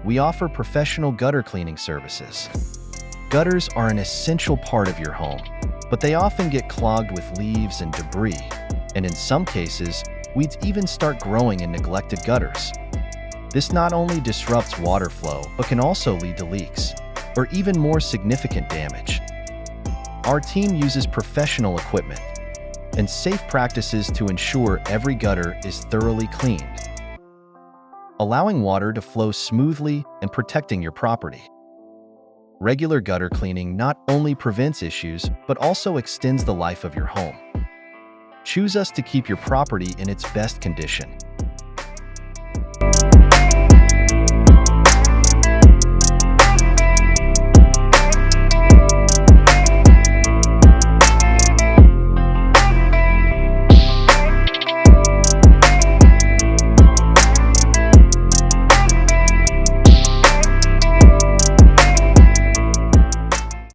we offer professional gutter cleaning services. Gutters are an essential part of your home, but they often get clogged with leaves and debris, and in some cases, weeds even start growing in neglected gutters. This not only disrupts water flow, but can also lead to leaks, or even more significant damage. Our team uses professional equipment and safe practices to ensure every gutter is thoroughly cleaned, allowing water to flow smoothly and protecting your property. Regular gutter cleaning not only prevents issues, but also extends the life of your home. Choose us to keep your property in its best condition.